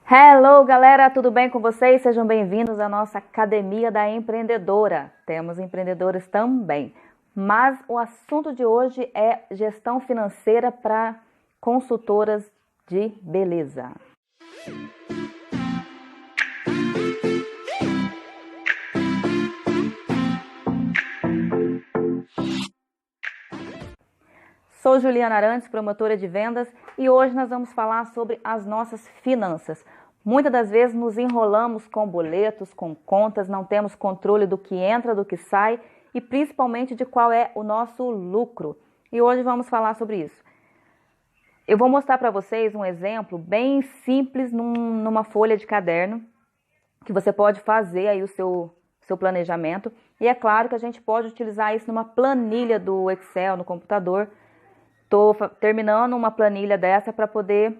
Hello, galera, tudo bem com vocês? Sejam bem-vindos à nossa Academia da Empreendedora. Temos empreendedores também, mas o assunto de hoje é gestão financeira para consultoras de beleza. Sou Juliana Arantes, promotora de vendas, e hoje nós vamos falar sobre as nossas finanças. Muitas das vezes nos enrolamos com boletos, com contas, não temos controle do que entra, do que sai e principalmente de qual é o nosso lucro. E hoje vamos falar sobre isso. Eu vou mostrar para vocês um exemplo bem simples numa folha de caderno, que você pode fazer aí o seu planejamento. E é claro que a gente pode utilizar isso numa planilha do Excel, no computador. Estou terminando uma planilha dessa para poder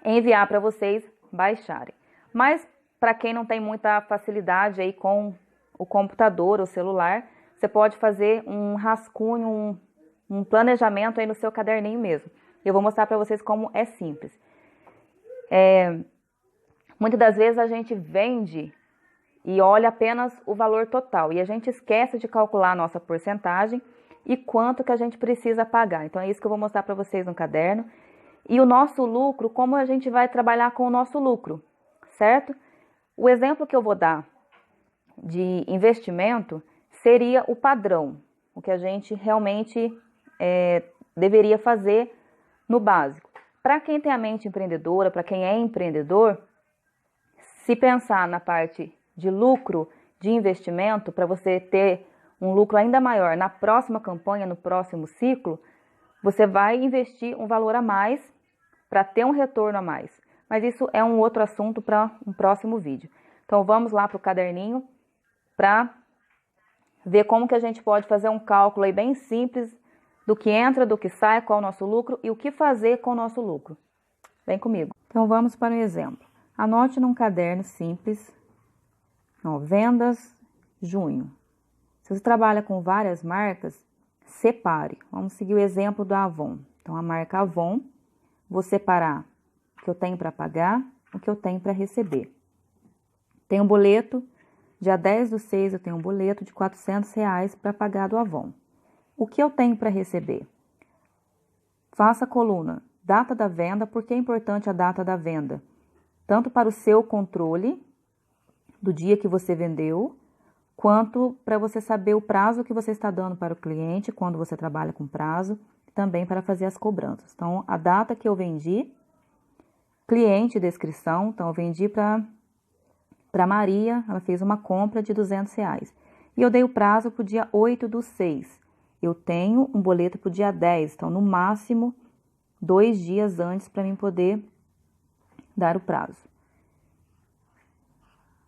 enviar para vocês baixarem. Mas para quem não tem muita facilidade aí com o computador ou celular, você pode fazer um rascunho, um planejamento aí no seu caderninho mesmo. Eu vou mostrar para vocês como é simples. Muitas das vezes a gente vende e olha apenas o valor total e a gente esquece de calcular a nossa porcentagem e quanto que a gente precisa pagar. Então é isso que eu vou mostrar para vocês no caderno. E o nosso lucro, como a gente vai trabalhar com o nosso lucro, certo? O exemplo que eu vou dar de investimento seria o padrão, o que a gente realmente deveria fazer no básico. Para quem tem a mente empreendedora, para quem é empreendedor, se pensar na parte de lucro, de investimento, para você ter um lucro ainda maior na próxima campanha, no próximo ciclo, você vai investir um valor a mais para ter um retorno a mais. Mas isso é um outro assunto para um próximo vídeo. Então vamos lá para o caderninho para ver como que a gente pode fazer um cálculo aí bem simples do que entra, do que sai, qual é o nosso lucro e o que fazer com o nosso lucro. Vem comigo. Então vamos para um exemplo. Anote num caderno simples, vendas, junho. Se você trabalha com várias marcas, separe. Vamos seguir o exemplo da Avon. Então, a marca Avon, vou separar o que eu tenho para pagar, o que eu tenho para receber. Tem um boleto, dia 10/6 eu tenho um boleto de R$400 para pagar do Avon. O que eu tenho para receber? Faça a coluna data da venda, porque é importante a data da venda. Tanto para o seu controle do dia que você vendeu, quanto para você saber o prazo que você está dando para o cliente, quando você trabalha com prazo, também para fazer as cobranças. Então, a data que eu vendi, cliente, descrição, então eu vendi para Maria, ela fez uma compra de R$200. E eu dei o prazo para o dia 8/6. Eu tenho um boleto para o dia 10, então no máximo 2 dias antes para mim poder dar o prazo.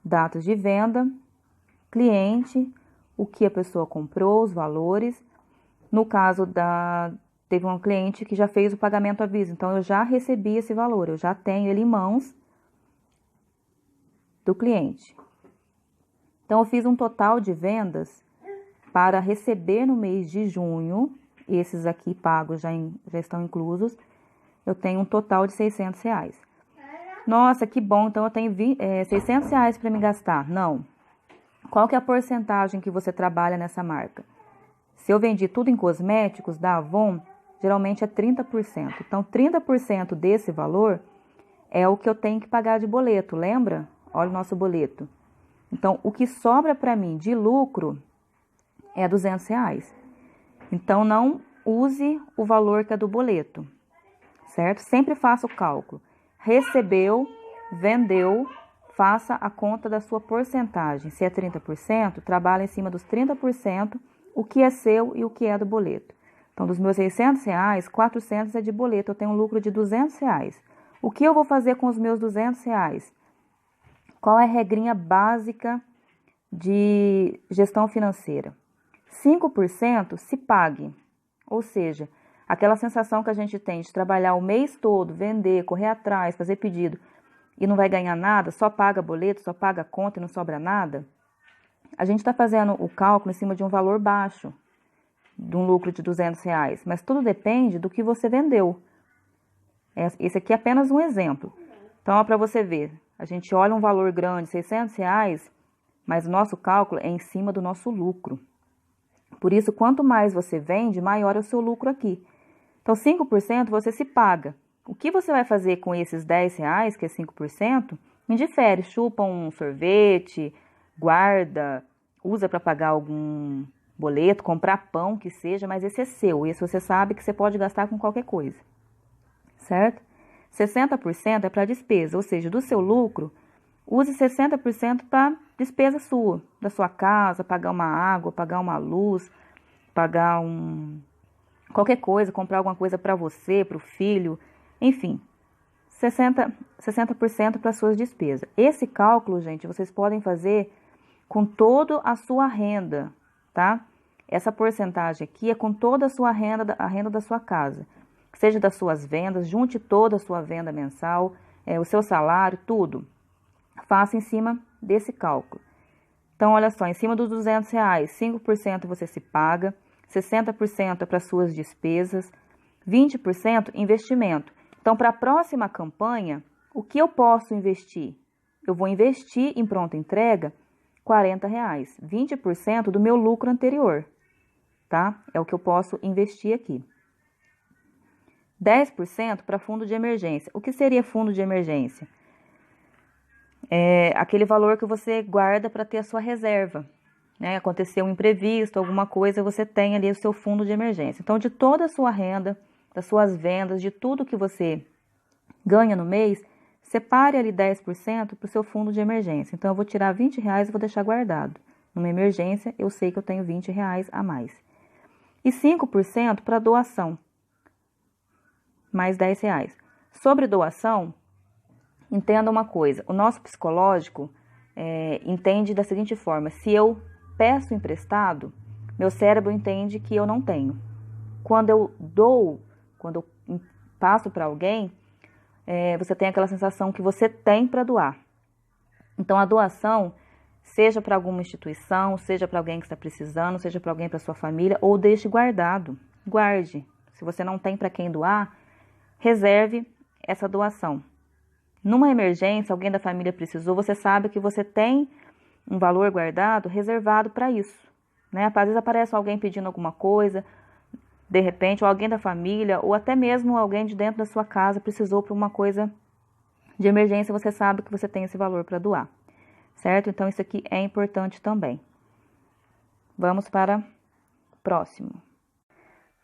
Datas de venda, cliente, o que a pessoa comprou, os valores. No caso teve um cliente que já fez o pagamento à vista, então eu já recebi esse valor, eu já tenho ele em mãos do cliente. Então eu fiz um total de vendas para receber no mês de junho, esses aqui pagos já estão inclusos, eu tenho um total de R$600. Nossa, que bom, então eu tenho R$600 para me gastar. Não. Qual que é a porcentagem que você trabalha nessa marca? Se eu vendi tudo em cosméticos da Avon, geralmente é 30%. Então, 30% desse valor é o que eu tenho que pagar de boleto, lembra? Olha o nosso boleto. Então, o que sobra para mim de lucro é R$200. Então, não use o valor que é do boleto, certo? Sempre faça o cálculo. Recebeu, vendeu, faça a conta da sua porcentagem. Se é 30%, trabalha em cima dos 30%, o que é seu e o que é do boleto. Então, dos meus R$600, R$400 é de boleto, eu tenho um lucro de R$200. O que eu vou fazer com os meus R$200? Qual é a regrinha básica de gestão financeira? 5% se pague, ou seja, aquela sensação que a gente tem de trabalhar o mês todo, vender, correr atrás, fazer pedido e não vai ganhar nada, só paga boleto, só paga conta e não sobra nada. A gente está fazendo o cálculo em cima de um valor baixo, de um lucro de R$200, mas tudo depende do que você vendeu. Esse aqui é apenas um exemplo. Então, ó, para você ver, a gente olha um valor grande, R$600, mas o nosso cálculo é em cima do nosso lucro. Por isso, quanto mais você vende, maior é o seu lucro aqui. Então, 5% você se paga. O que você vai fazer com esses R$10, que é 5%, indifere. Chupa um sorvete, guarda, usa para pagar algum boleto, comprar pão, que seja, mas esse é seu. Esse você sabe que você pode gastar com qualquer coisa, certo? 60% é para despesa, ou seja, do seu lucro, use 60% para despesa sua, da sua casa, pagar uma água, pagar uma luz, pagar qualquer coisa, comprar alguma coisa para você, para o filho, enfim, 60% para suas despesas. Esse cálculo, gente, vocês podem fazer com toda a sua renda, tá? Essa porcentagem aqui é com toda a sua renda, a renda da sua casa. Seja das suas vendas, junte toda a sua venda mensal, o seu salário, tudo. Faça em cima desse cálculo. Então, olha só, em cima dos R$200, 5% você se paga, 60% é para suas despesas, 20% investimento. Então, para a próxima campanha, o que eu posso investir? Eu vou investir em pronta entrega R$40, 20% do meu lucro anterior, tá? É o que eu posso investir aqui. 10% para fundo de emergência. O que seria fundo de emergência? É aquele valor que você guarda para ter a sua reserva, né? Aconteceu um imprevisto, alguma coisa, você tem ali o seu fundo de emergência. Então, de toda a sua renda, das suas vendas, de tudo que você ganha no mês, separe ali 10% para o seu fundo de emergência. Então, eu vou tirar R$20 e vou deixar guardado. Numa emergência, eu sei que eu tenho R$20 a mais. E 5% para doação, mais R$10. Sobre doação, entenda uma coisa, o nosso psicológico entende da seguinte forma: se eu peço emprestado, meu cérebro entende que eu não tenho. Quando eu dou, quando eu passo para alguém, você tem aquela sensação que você tem para doar. Então, a doação, seja para alguma instituição, seja para alguém que está precisando, seja para alguém para sua família, ou deixe guardado. Guarde. Se você não tem para quem doar, reserve essa doação. Numa emergência, alguém da família precisou, você sabe que você tem um valor guardado, reservado para isso, né? Às vezes aparece alguém pedindo alguma coisa, de repente, ou alguém da família, ou até mesmo alguém de dentro da sua casa precisou para uma coisa de emergência, você sabe que você tem esse valor para doar, certo? Então, isso aqui é importante também. Vamos para o próximo.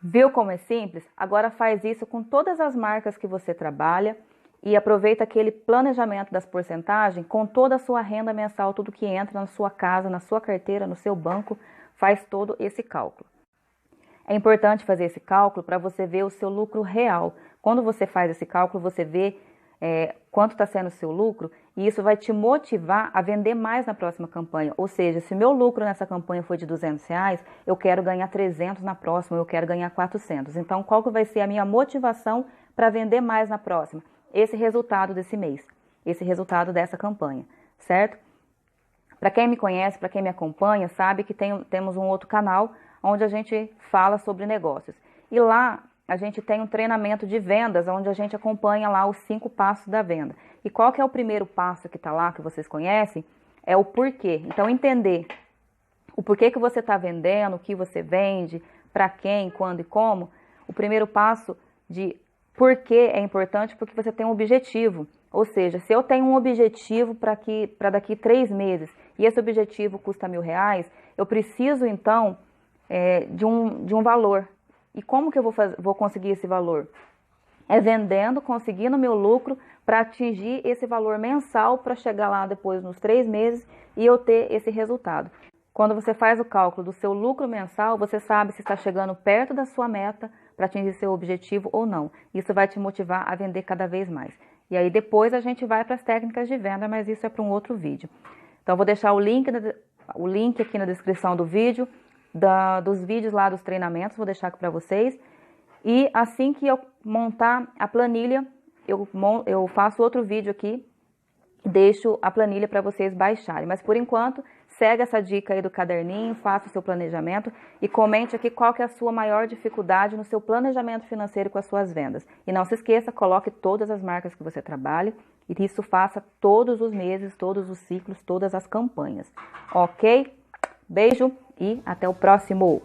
Viu como é simples? Agora faz isso com todas as marcas que você trabalha e aproveita aquele planejamento das porcentagens com toda a sua renda mensal, tudo que entra na sua casa, na sua carteira, no seu banco, faz todo esse cálculo. É importante fazer esse cálculo para você ver o seu lucro real. Quando você faz esse cálculo, você vê quanto está sendo o seu lucro e isso vai te motivar a vender mais na próxima campanha. Ou seja, se meu lucro nessa campanha foi de R$200, eu quero ganhar 300 na próxima, eu quero ganhar 400. Então, qual que vai ser a minha motivação para vender mais na próxima? Esse resultado desse mês, esse resultado dessa campanha, certo? Para quem me conhece, para quem me acompanha, sabe que temos um outro canal onde a gente fala sobre negócios. E lá a gente tem um treinamento de vendas, onde a gente acompanha lá os 5 passos da venda. E qual que é o primeiro passo que está lá, que vocês conhecem? É o porquê. Então, entender o porquê que você está vendendo, o que você vende, para quem, quando e como. O primeiro passo de porquê é importante, porque você tem um objetivo. Ou seja, se eu tenho um objetivo para daqui 3 meses, e esse objetivo custa R$1.000, eu preciso, então, de um valor. E como que eu vou conseguir esse valor? É vendendo, conseguindo meu lucro para atingir esse valor mensal para chegar lá depois nos 3 meses e eu ter esse resultado. Quando você faz o cálculo do seu lucro mensal, você sabe se está chegando perto da sua meta para atingir seu objetivo ou não. Isso vai te motivar a vender cada vez mais. E aí depois a gente vai para as técnicas de venda, mas isso é para um outro vídeo. Então eu vou deixar o link aqui na descrição do vídeo, dos vídeos lá dos treinamentos, vou deixar aqui para vocês. E assim que eu montar a planilha, eu faço outro vídeo aqui, deixo a planilha para vocês baixarem. Mas por enquanto, segue essa dica aí do caderninho, faça o seu planejamento e comente aqui qual que é a sua maior dificuldade no seu planejamento financeiro com as suas vendas. E não se esqueça, coloque todas as marcas que você trabalha E isso faça todos os meses, todos os ciclos, todas as campanhas. Ok? Beijo e até o próximo!